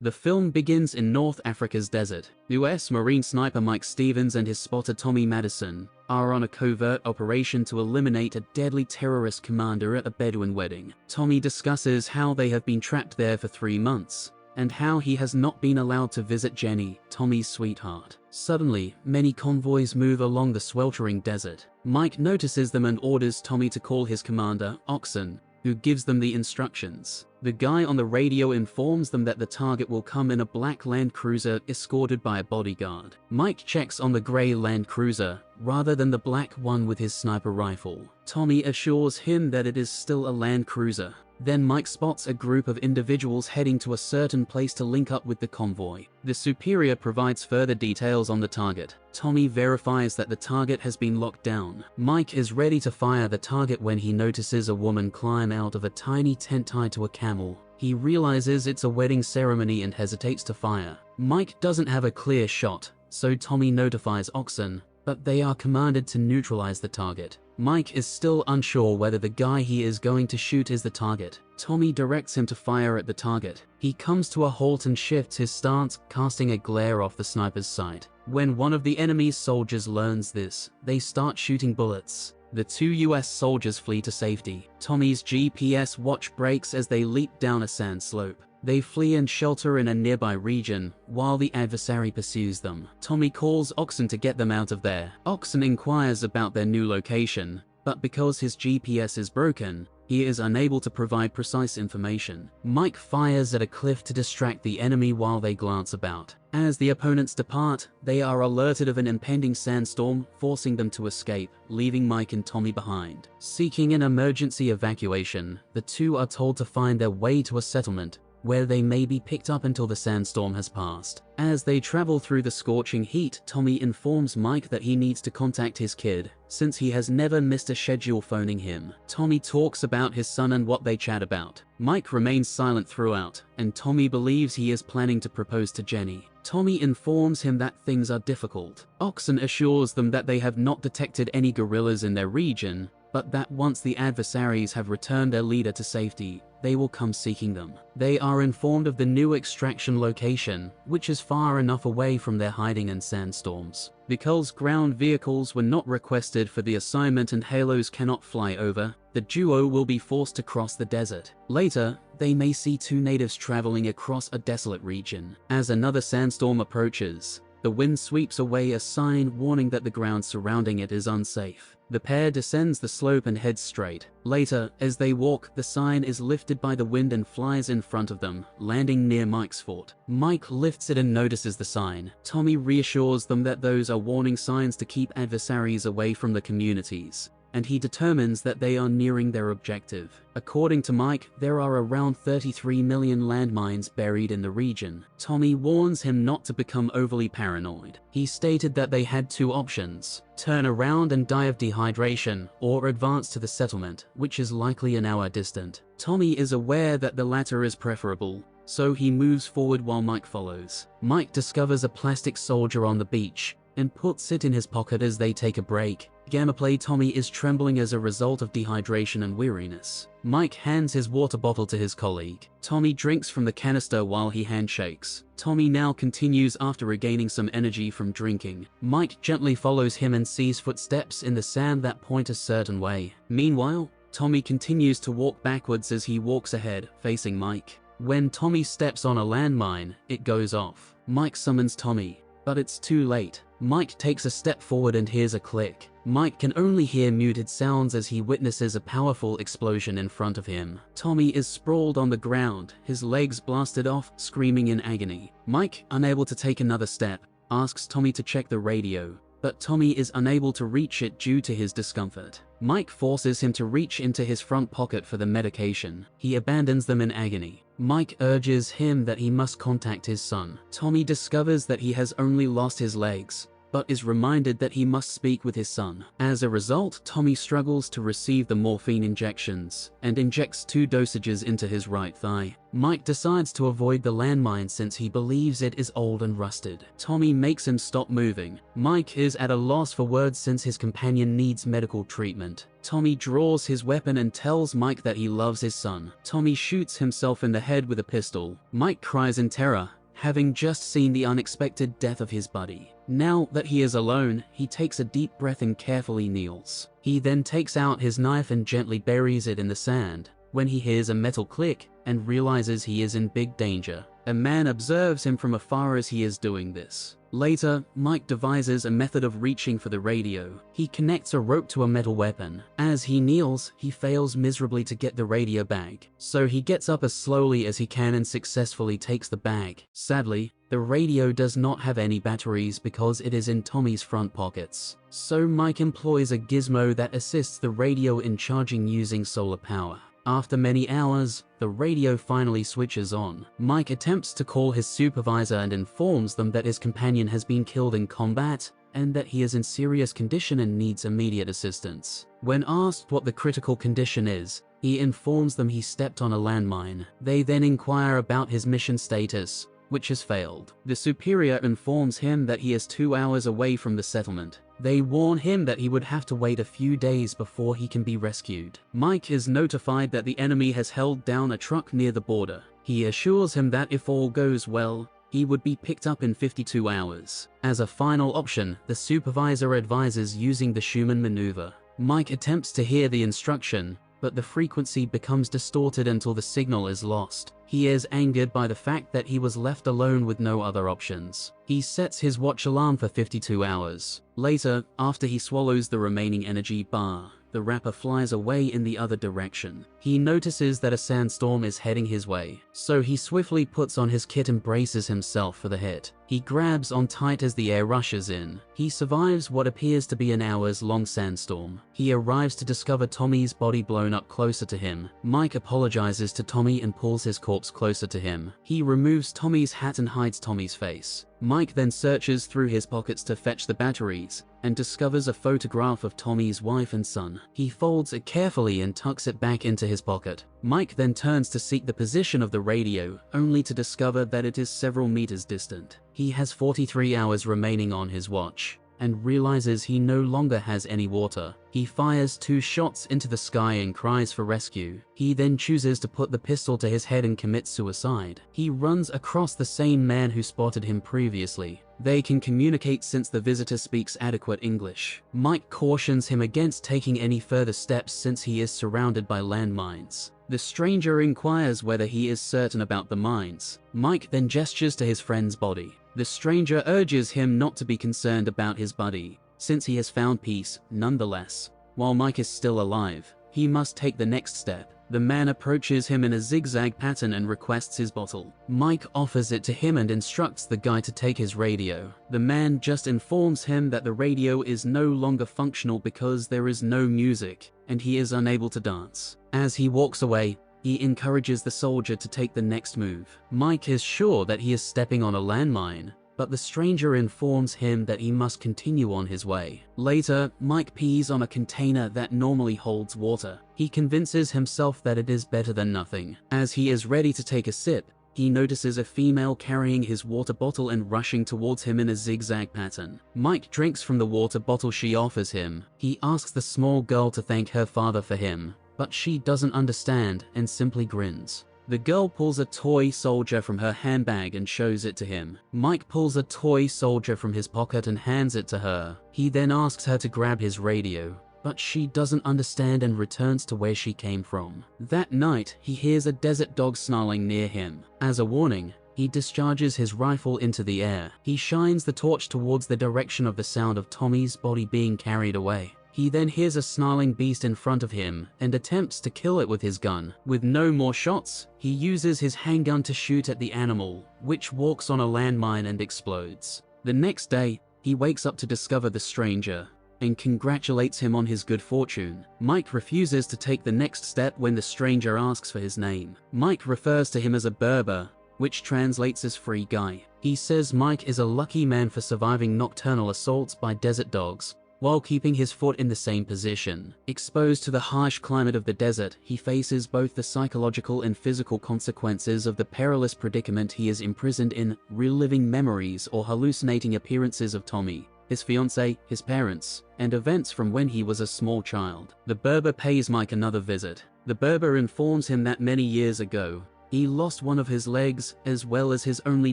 The film begins in North Africa's desert. US Marine sniper Mike Stevens and his spotter Tommy Madison are on a covert operation to eliminate a deadly terrorist commander at a Bedouin wedding. Tommy discusses how they have been trapped there for 3 months, and how he has not been allowed to visit Jenny, Tommy's sweetheart. Suddenly, many convoys move along the sweltering desert. Mike notices them and orders Tommy to call his commander, Oxen, who gives them the instructions. The guy on the radio informs them that the target will come in a black Land Cruiser escorted by a bodyguard. Mike checks on the grey Land Cruiser, rather than the black one with his sniper rifle. Tommy assures him that it is still a Land Cruiser. Then Mike spots a group of individuals heading to a certain place to link up with the convoy. The superior provides further details on the target. Tommy verifies that the target has been locked down. Mike is ready to fire the target when he notices a woman climb out of a tiny tent tied to a camel. He realizes it's a wedding ceremony and hesitates to fire. Mike doesn't have a clear shot, so Tommy notifies Oxen, but they are commanded to neutralize the target. Mike is still unsure whether the guy he is going to shoot is the target. Tommy directs him to fire at the target. He comes to a halt and shifts his stance, casting a glare off the sniper's sight. When one of the enemy's soldiers learns this, they start shooting bullets. The 2 US soldiers flee to safety. Tommy's GPS watch breaks as they leap down a sand slope. They flee and shelter in a nearby region, while the adversary pursues them. Tommy calls Oxen to get them out of there. Oxen inquires about their new location, but because his GPS is broken, he is unable to provide precise information. Mike fires at a cliff to distract the enemy while they glance about. As the opponents depart, they are alerted of an impending sandstorm, forcing them to escape, leaving Mike and Tommy behind. Seeking an emergency evacuation, the two are told to find their way to a settlement, where they may be picked up until the sandstorm has passed. As they travel through the scorching heat, Tommy informs Mike that he needs to contact his kid, since he has never missed a schedule phoning him. Tommy talks about his son and what they chat about. Mike remains silent throughout, and Tommy believes he is planning to propose to Jenny. Tommy informs him that things are difficult. Oxen assures them that they have not detected any guerrillas in their region, but that once the adversaries have returned their leader to safety, they will come seeking them. They are informed of the new extraction location, which is far enough away from their hiding in sandstorms. Because ground vehicles were not requested for the assignment and halos cannot fly over, the duo will be forced to cross the desert. Later, they may see 2 natives traveling across a desolate region. As another sandstorm approaches, the wind sweeps away a sign warning that the ground surrounding it is unsafe. The pair descends the slope and heads straight. Later, as they walk, the sign is lifted by the wind and flies in front of them, landing near Mike's fort. Mike lifts it and notices the sign. Tommy reassures them that those are warning signs to keep adversaries away from the communities, and he determines that they are nearing their objective. According to Mike, there are around 33 million landmines buried in the region. Tommy warns him not to become overly paranoid. He stated that they had 2 options: turn around and die of dehydration, or advance to the settlement, which is likely an hour distant. Tommy is aware that the latter is preferable, so he moves forward while Mike follows. Mike discovers a plastic soldier on the beach, and puts it in his pocket as they take a break. Gameplay Tommy is trembling as a result of dehydration and weariness. Mike hands his water bottle to his colleague. Tommy drinks from the canister while he handshakes. Tommy now continues after regaining some energy from drinking. Mike gently follows him and sees footsteps in the sand that point a certain way. Meanwhile, Tommy continues to walk backwards as he walks ahead, facing Mike. When Tommy steps on a landmine, it goes off. Mike summons Tommy, but it's too late. Mike takes a step forward and hears a click. Mike can only hear muted sounds as he witnesses a powerful explosion in front of him. Tommy is sprawled on the ground, his legs blasted off, screaming in agony. Mike, unable to take another step, asks Tommy to check the radio, but Tommy is unable to reach it due to his discomfort. Mike forces him to reach into his front pocket for the medication. He abandons them in agony. Mike urges him that he must contact his son. Tommy discovers that he has only lost his legs, but is reminded that he must speak with his son. As a result, Tommy struggles to receive the morphine injections and injects 2 dosages into his right thigh. Mike decides to avoid the landmine since he believes it is old and rusted. Tommy makes him stop moving. Mike is at a loss for words since his companion needs medical treatment. Tommy draws his weapon and tells Mike that he loves his son. Tommy shoots himself in the head with a pistol. Mike cries in terror, having just seen the unexpected death of his buddy. Now that he is alone, he takes a deep breath and carefully kneels. He then takes out his knife and gently buries it in the sand, when he hears a metal click and realizes he is in big danger. A man observes him from afar as he is doing this. Later, Mike devises a method of reaching for the radio. He connects a rope to a metal weapon. As he kneels, he fails miserably to get the radio bag. So he gets up as slowly as he can and successfully takes the bag. Sadly, the radio does not have any batteries because it is in Tommy's front pockets. So Mike employs a gizmo that assists the radio in charging using solar power. After many hours, the radio finally switches on. Mike attempts to call his supervisor and informs them that his companion has been killed in combat and that he is in serious condition and needs immediate assistance. When asked what the critical condition is, he informs them he stepped on a landmine. They then inquire about his mission status, which has failed. The superior informs him that he is 2 hours away from the settlement. They warn him that he would have to wait a few days before he can be rescued. Mike is notified that the enemy has held down a truck near the border. He assures him that if all goes well, he would be picked up in 52 hours. As a final option, the supervisor advises using the Schumann maneuver. Mike attempts to hear the instruction, but the frequency becomes distorted until the signal is lost. He is angered by the fact that he was left alone with no other options. He sets his watch alarm for 52 hours. Later, after he swallows the remaining energy bar, the rapper flies away in the other direction. He notices that a sandstorm is heading his way, so he swiftly puts on his kit and braces himself for the hit. He grabs on tight as the air rushes in. He survives what appears to be an hours-long sandstorm. He arrives to discover Tommy's body blown up closer to him. Mike apologizes to Tommy and pulls his corpse closer to him. He removes Tommy's hat and hides Tommy's face. Mike then searches through his pockets to fetch the batteries and discovers a photograph of Tommy's wife and son. He folds it carefully and tucks it back into his pocket. Mike then turns to seek the position of the radio, only to discover that it is several meters distant. He has 43 hours remaining on his watch and realizes he no longer has any water. He fires 2 shots into the sky and cries for rescue. He then chooses to put the pistol to his head and commit suicide. He runs across the same man who spotted him previously. They can communicate since the visitor speaks adequate English. Mike cautions him against taking any further steps since he is surrounded by landmines. The stranger inquires whether he is certain about the mines. Mike then gestures to his friend's body. The stranger urges him not to be concerned about his buddy, since he has found peace. Nonetheless, while Mike is still alive, he must take the next step. The man approaches him in a zigzag pattern and requests his bottle. Mike offers it to him and instructs the guy to take his radio. The man just informs him that the radio is no longer functional because there is no music, and he is unable to dance. As he walks away, he encourages the soldier to take the next move. Mike is sure that he is stepping on a landmine, but the stranger informs him that he must continue on his way. Later, Mike pees on a container that normally holds water. He convinces himself that it is better than nothing. As he is ready to take a sip, he notices a female carrying his water bottle and rushing towards him in a zigzag pattern. Mike drinks from the water bottle she offers him. He asks the small girl to thank her father for him, but she doesn't understand and simply grins. The girl pulls a toy soldier from her handbag and shows it to him. Mike pulls a toy soldier from his pocket and hands it to her. He then asks her to grab his radio, but she doesn't understand and returns to where she came from. That night, he hears a desert dog snarling near him. As a warning, he discharges his rifle into the air. He shines the torch towards the direction of the sound of Tommy's body being carried away. He then hears a snarling beast in front of him and attempts to kill it with his gun. With no more shots, he uses his handgun to shoot at the animal, which walks on a landmine and explodes. The next day, he wakes up to discover the stranger and congratulates him on his good fortune. Mike refuses to take the next step when the stranger asks for his name. Mike refers to him as a Berber, which translates as free guy. He says Mike is a lucky man for surviving nocturnal assaults by desert dogs, while keeping his foot in the same position. Exposed to the harsh climate of the desert, he faces both the psychological and physical consequences of the perilous predicament he is imprisoned in, reliving memories or hallucinating appearances of Tommy, his fiancée, his parents, and events from when he was a small child. The Berber pays Mike another visit. The Berber informs him that many years ago, he lost one of his legs as well as his only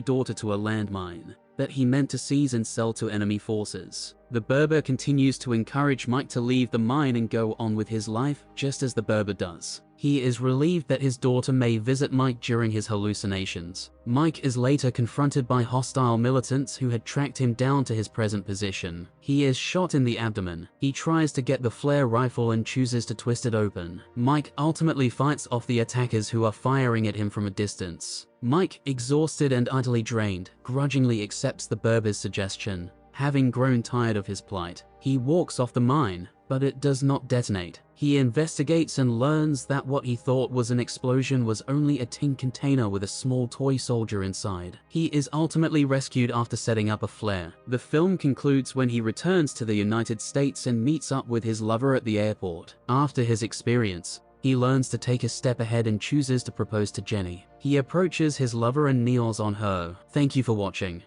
daughter to a landmine that he meant to seize and sell to enemy forces. The Berber continues to encourage Mike to leave the mine and go on with his life, just as the Berber does. He is relieved that his daughter may visit Mike during his hallucinations. Mike is later confronted by hostile militants who had tracked him down to his present position. He is shot in the abdomen. He tries to get the flare rifle and chooses to twist it open. Mike ultimately fights off the attackers who are firing at him from a distance. Mike, exhausted and utterly drained, grudgingly accepts the Berber's suggestion. Having grown tired of his plight, he walks off the mine, but it does not detonate. He investigates and learns that what he thought was an explosion was only a tin container with a small toy soldier inside. He is ultimately rescued after setting up a flare. The film concludes when he returns to the United States and meets up with his lover at the airport. After his experience, he learns to take a step ahead and chooses to propose to Jenny. He approaches his lover and kneels on her. Thank you for watching.